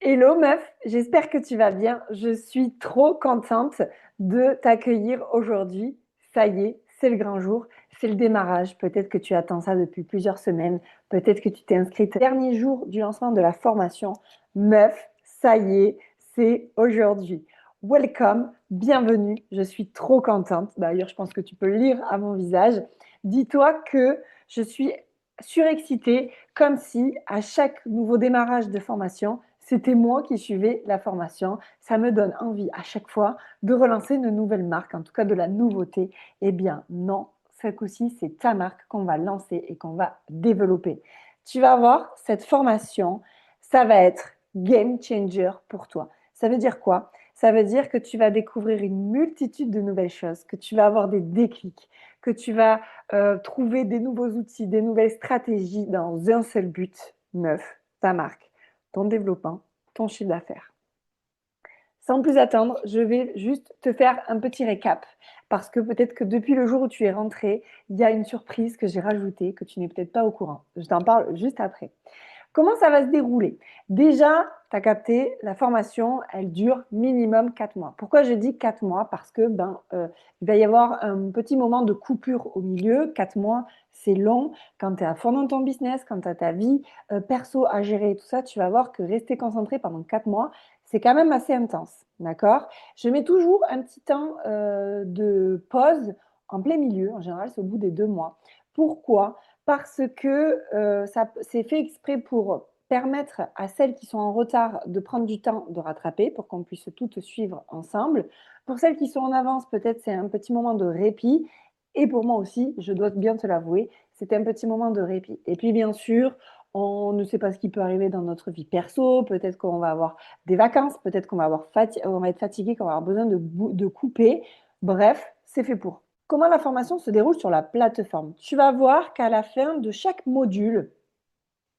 Hello meuf, j'espère que tu vas bien. Je suis trop contente de t'accueillir aujourd'hui. Ça y est, c'est le grand jour, c'est le démarrage. Peut-être que tu attends ça depuis plusieurs semaines, peut-être que tu t'es inscrite. Dernier jour du lancement de la formation. Meuf, ça y est, c'est aujourd'hui. Welcome, bienvenue. Je suis trop contente. D'ailleurs, je pense que tu peux le lire à mon visage. Dis-toi que je suis surexcitée, comme si à chaque nouveau démarrage de formation, c'était moi qui suivais la formation. Ça me donne envie à chaque fois de relancer une nouvelle marque, en tout cas de la nouveauté. Eh bien, non, ce coup-ci, c'est ta marque qu'on va lancer et qu'on va développer. Tu vas voir, cette formation, ça va être game changer pour toi. Ça veut dire quoi? Ça veut dire que tu vas découvrir une multitude de nouvelles choses, que tu vas avoir des déclics, que tu vas trouver des nouveaux outils, des nouvelles stratégies dans un seul but, meuf, ta marque, ton développement, ton chiffre d'affaires. Sans plus attendre, je vais juste te faire un petit récap parce que peut-être que depuis le jour où tu es rentré, il y a une surprise que j'ai rajoutée que tu n'es peut-être pas au courant. Je t'en parle juste après. Comment ça va se dérouler? Déjà, tu as capté, la formation, elle dure minimum 4 mois. Pourquoi je dis 4 mois? Parce que il va y avoir un petit moment de coupure au milieu. 4 mois, c'est long. Quand tu es à fond dans ton business, quand tu as ta vie perso à gérer et tout ça, tu vas voir que rester concentré pendant 4 mois, c'est quand même assez intense. D'accord? Je mets toujours un petit temps de pause en plein milieu. En général, c'est au bout des 2 mois. Pourquoi? Parce que ça, c'est fait exprès pour permettre à celles qui sont en retard de prendre du temps de rattraper pour qu'on puisse toutes suivre ensemble. Pour celles qui sont en avance, peut-être c'est un petit moment de répit. Et pour moi aussi, je dois bien te l'avouer, c'était un petit moment de répit. Et puis bien sûr, on ne sait pas ce qui peut arriver dans notre vie perso. Peut-être qu'on va avoir des vacances, peut-être qu'on va, on va être fatigué, qu'on va avoir besoin de couper. Bref, c'est fait pour. Comment la formation se déroule sur la plateforme? Tu vas voir qu'à la fin de chaque module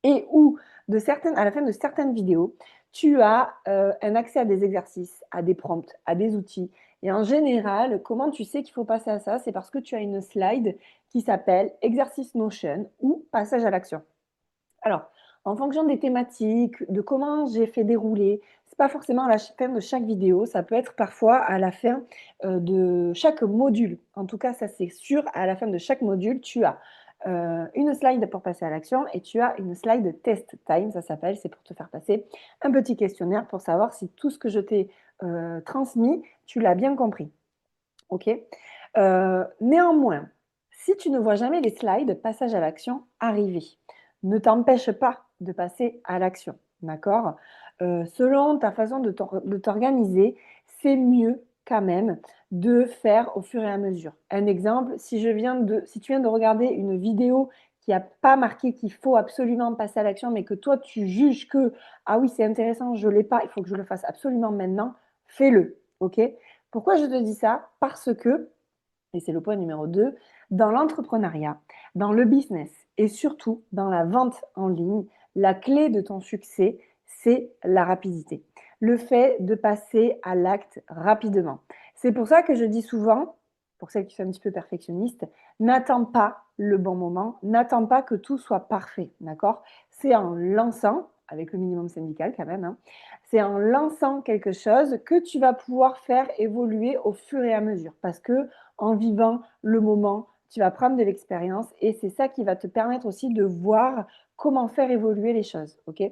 et ou à la fin de certaines vidéos, tu as un accès à des exercices, à des prompts, à des outils. Et en général, comment tu sais qu'il faut passer à ça? C'est parce que tu as une slide qui s'appelle exercice Notion ou passage à l'action. Alors, en fonction des thématiques, de comment j'ai fait dérouler, c'est pas forcément à la fin de chaque vidéo, ça peut être parfois à la fin de chaque module. En tout cas, ça c'est sûr, à la fin de chaque module, tu as une slide pour passer à l'action et tu as une slide test time, ça s'appelle, c'est pour te faire passer un petit questionnaire pour savoir si tout ce que je t'ai transmis, tu l'as bien compris. Ok. Néanmoins, si tu ne vois jamais les slides passage à l'action arriver, ne t'empêche pas de passer à l'action. D'accord? Selon ta façon de t'organiser, c'est mieux quand même de faire au fur et à mesure. Un exemple, si tu viens de regarder une vidéo qui n'a pas marqué qu'il faut absolument passer à l'action, mais que toi tu juges que, ah oui, c'est intéressant, je ne l'ai pas, il faut que je le fasse absolument maintenant, fais-le. OK? Pourquoi je te dis ça? Parce que, et c'est le point numéro 2, dans l'entrepreneuriat, dans le business et surtout dans la vente en ligne, la clé de ton succès, c'est la rapidité. Le fait de passer à l'acte rapidement. C'est pour ça que je dis souvent, pour celles qui sont un petit peu perfectionnistes, n'attends pas le bon moment, n'attends pas que tout soit parfait, d'accord? C'est en lançant, avec le minimum syndical quand même, hein, c'est en lançant quelque chose que tu vas pouvoir faire évoluer au fur et à mesure. Parce que en vivant le moment, tu vas prendre de l'expérience et c'est ça qui va te permettre aussi de voir comment faire évoluer les choses. Ok?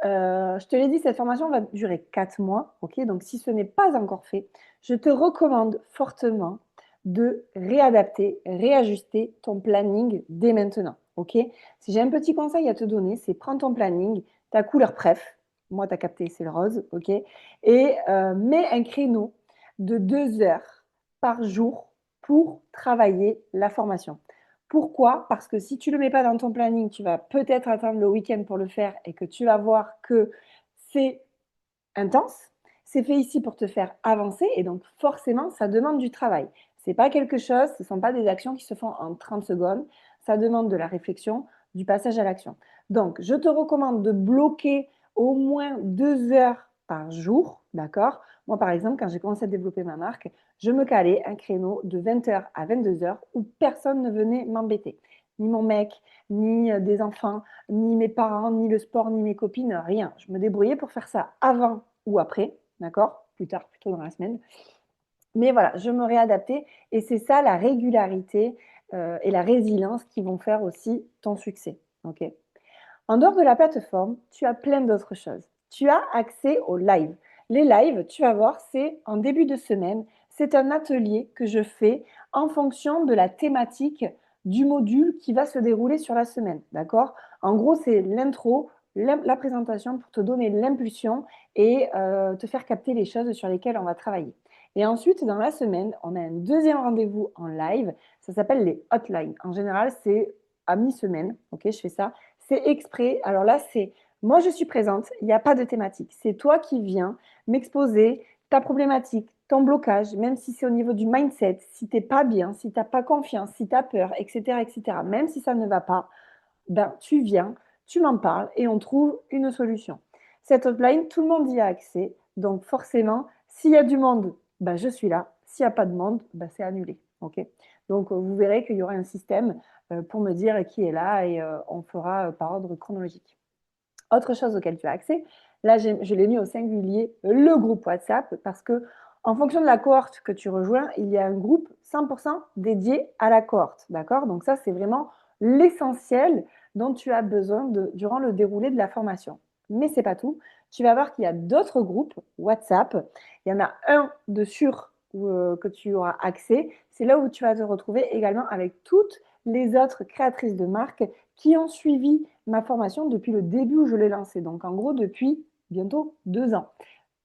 Je te l'ai dit, cette formation va durer 4 mois. Ok? Donc, si ce n'est pas encore fait, je te recommande fortement de réadapter, réajuster ton planning dès maintenant. Ok? Si j'ai un petit conseil à te donner, c'est prends ton planning, ta couleur préf. Moi, tu as capté, c'est le rose. Ok? Et mets un créneau de 2 heures par jour pour travailler la formation. Pourquoi? Parce que si tu ne le mets pas dans ton planning, tu vas peut-être attendre le week-end pour le faire et que tu vas voir que c'est intense. C'est fait ici pour te faire avancer et donc forcément, ça demande du travail. Ce n'est pas quelque chose, ce ne sont pas des actions qui se font en 30 secondes. Ça demande de la réflexion, du passage à l'action. Donc, je te recommande de bloquer au moins 2 heures par jour, d'accord? Moi, par exemple, quand j'ai commencé à développer ma marque, je me calais un créneau de 20h à 22h où personne ne venait m'embêter. ni mon mec, ni des enfants, ni mes parents, ni le sport, ni mes copines, rien. Je me débrouillais pour faire ça avant ou après, d'accord? Plus tard, plutôt dans la semaine. Mais voilà, je me réadaptais et c'est ça la régularité et la résilience qui vont faire aussi ton succès. Ok. En dehors de la plateforme, tu as plein d'autres choses. Tu as accès aux lives. Les lives, tu vas voir, c'est en début de semaine. C'est un atelier que je fais en fonction de la thématique du module qui va se dérouler sur la semaine. D'accord? En gros, c'est l'intro, la présentation pour te donner l'impulsion et te faire capter les choses sur lesquelles on va travailler. Et ensuite, dans la semaine, on a un deuxième rendez-vous en live. Ça s'appelle les hotlines. En général, c'est à mi-semaine. Ok, je fais ça. C'est exprès. Alors là, c'est moi, je suis présente. Il n'y a pas de thématique. C'est toi qui viens m'exposer ta problématique, ton blocage, même si c'est au niveau du mindset, si tu n'es pas bien, si tu n'as pas confiance, si tu as peur, etc., etc. Même si ça ne va pas, ben, tu viens, tu m'en parles et on trouve une solution. Cette hotline, tout le monde y a accès. Donc forcément, s'il y a du monde, ben, je suis là. S'il n'y a pas de monde, ben, c'est annulé. Okay, donc vous verrez qu'il y aura un système pour me dire qui est là et on fera par ordre chronologique. Autre chose auquel tu as accès, là je l'ai mis au singulier, le groupe WhatsApp, parce que en fonction de la cohorte que tu rejoins, il y a un groupe 100% dédié à la cohorte. D'accord? Donc ça, c'est vraiment l'essentiel dont tu as besoin durant le déroulé de la formation. Mais ce n'est pas tout. Tu vas voir qu'il y a d'autres groupes WhatsApp. Il y en a un de sûr que tu auras accès. C'est là où tu vas te retrouver également avec toutes les autres créatrices de marque qui ont suivi ma formation depuis le début où je l'ai lancée. Donc, en gros, depuis bientôt 2 ans.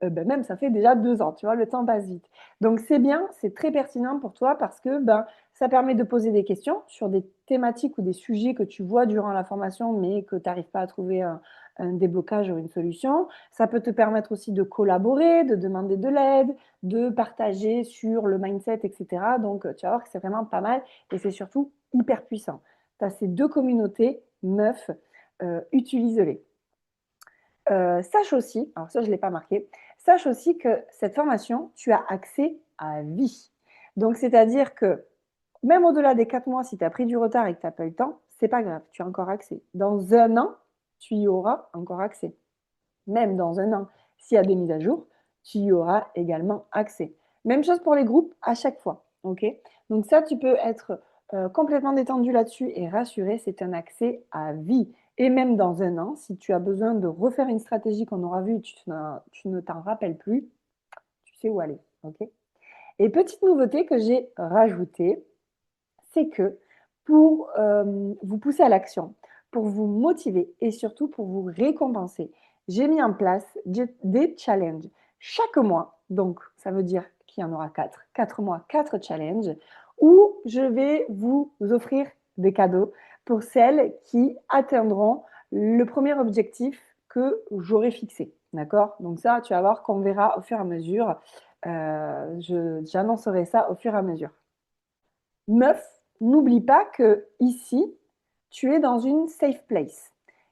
Ben même, ça fait déjà 2 ans, tu vois, le temps passe vite. Donc, c'est bien, c'est très pertinent pour toi parce que ben, ça permet de poser des questions sur des thématiques ou des sujets que tu vois durant la formation, mais que tu n'arrives pas à trouver un déblocage ou une solution. Ça peut te permettre aussi de collaborer, de demander de l'aide, de partager sur le mindset, etc. Donc, tu vas voir que c'est vraiment pas mal et c'est surtout hyper puissant. Tu as ces deux communautés, meufs, utilise-les. Sache aussi, alors ça je ne l'ai pas marqué, sache aussi que cette formation, tu as accès à vie. Donc, c'est-à-dire que même au-delà des 4 mois, si tu as pris du retard et que tu n'as pas eu le temps, c'est pas grave, tu as encore accès. Dans un an, tu y auras encore accès. Même dans un an, s'il y a des mises à jour, tu y auras également accès. Même chose pour les groupes à chaque fois. Ok. Donc ça, tu peux être complètement détendu là-dessus et rassuré, c'est un accès à vie. Et même dans un an, si tu as besoin de refaire une stratégie qu'on aura vue, tu ne t'en rappelles plus, tu sais où aller. Ok. Et petite nouveauté que j'ai rajoutée, c'est que pour vous pousser à l'action, pour vous motiver et surtout pour vous récompenser, j'ai mis en place des challenges chaque mois. Donc, ça veut dire qu'il y en aura 4. 4 mois, 4 challenges où je vais vous offrir des cadeaux pour celles qui atteindront le premier objectif que j'aurai fixé. D'accord? Donc ça, tu vas voir qu'on verra au fur et à mesure. J'annoncerai ça au fur et à mesure. Meuf, n'oublie pas que ici, tu es dans une safe place.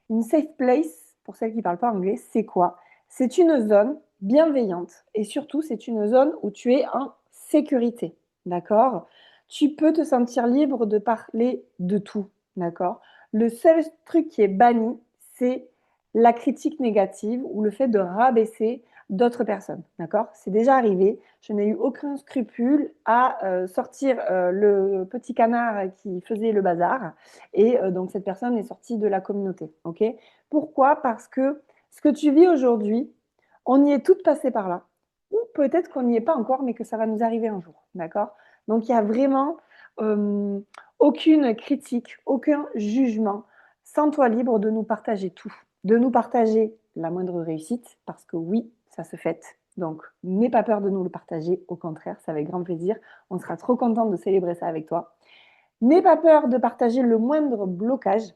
Une safe place, pour celles qui ne parlent pas anglais, c'est quoi? C'est une zone bienveillante et surtout, c'est une zone où tu es en sécurité. D'accord? Tu peux te sentir libre de parler de tout. D'accord? Le seul truc qui est banni, c'est la critique négative ou le fait de rabaisser d'autres personnes. D'accord? C'est déjà arrivé. Je n'ai eu aucun scrupule à sortir le petit canard qui faisait le bazar. Et donc, cette personne est sortie de la communauté. Ok? Pourquoi? Parce que ce que tu vis aujourd'hui, on y est toutes passées par là. Ou peut-être qu'on n'y est pas encore, mais que ça va nous arriver un jour. D'accord? Donc, il n'y a vraiment euh, aucune critique, aucun jugement. Sens-toi libre de nous partager tout. De nous partager la moindre réussite, parce que oui, ça se fait. Donc, n'aie pas peur de nous le partager. Au contraire, c'est avec grand plaisir. On sera trop content de célébrer ça avec toi. N'aie pas peur de partager le moindre blocage.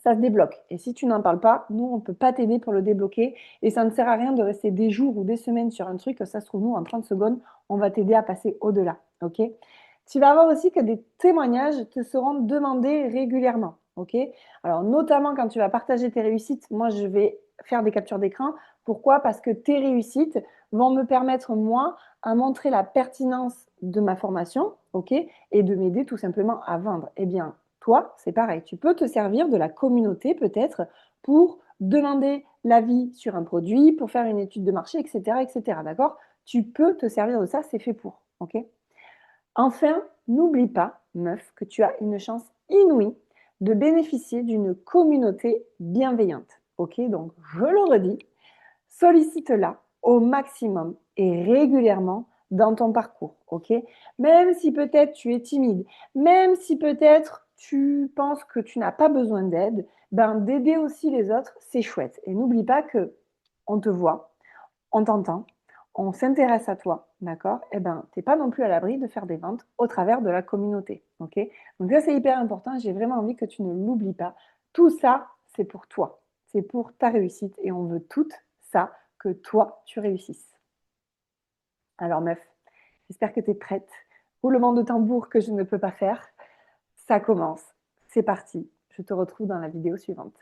Ça se débloque. Et si tu n'en parles pas, nous, on ne peut pas t'aider pour le débloquer. Et ça ne sert à rien de rester des jours ou des semaines sur un truc. Ça se trouve, nous, en 30 secondes, on va t'aider à passer au-delà. OK? Tu vas voir aussi que des témoignages te seront demandés régulièrement. OK? Alors, notamment quand tu vas partager tes réussites, moi, je vais faire des captures d'écran. Pourquoi? Parce que tes réussites vont me permettre, moi, à montrer la pertinence de ma formation, OK? Et de m'aider tout simplement à vendre. Eh bien, toi, c'est pareil. Tu peux te servir de la communauté peut-être pour demander l'avis sur un produit, pour faire une étude de marché, etc., etc. D'accord? Tu peux te servir de ça, c'est fait pour. Ok? Enfin, n'oublie pas, meuf, que tu as une chance inouïe de bénéficier d'une communauté bienveillante. Ok? Donc, je le redis, sollicite-la au maximum et régulièrement dans ton parcours, ok? Même si peut-être tu es timide, même si peut-être tu penses que tu n'as pas besoin d'aide, ben d'aider aussi les autres, c'est chouette. Et n'oublie pas que on te voit, on t'entend, on s'intéresse à toi, d'accord? Eh ben, t'es pas non plus à l'abri de faire des ventes au travers de la communauté, ok? Donc ça, c'est hyper important. J'ai vraiment envie que tu ne l'oublies pas. Tout ça, c'est pour toi. C'est pour ta réussite et on veut tout ça, que toi, tu réussisses. Alors, meuf, j'espère que tu es prête. Roulement de tambour que je ne peux pas faire. Ça commence. C'est parti. Je te retrouve dans la vidéo suivante.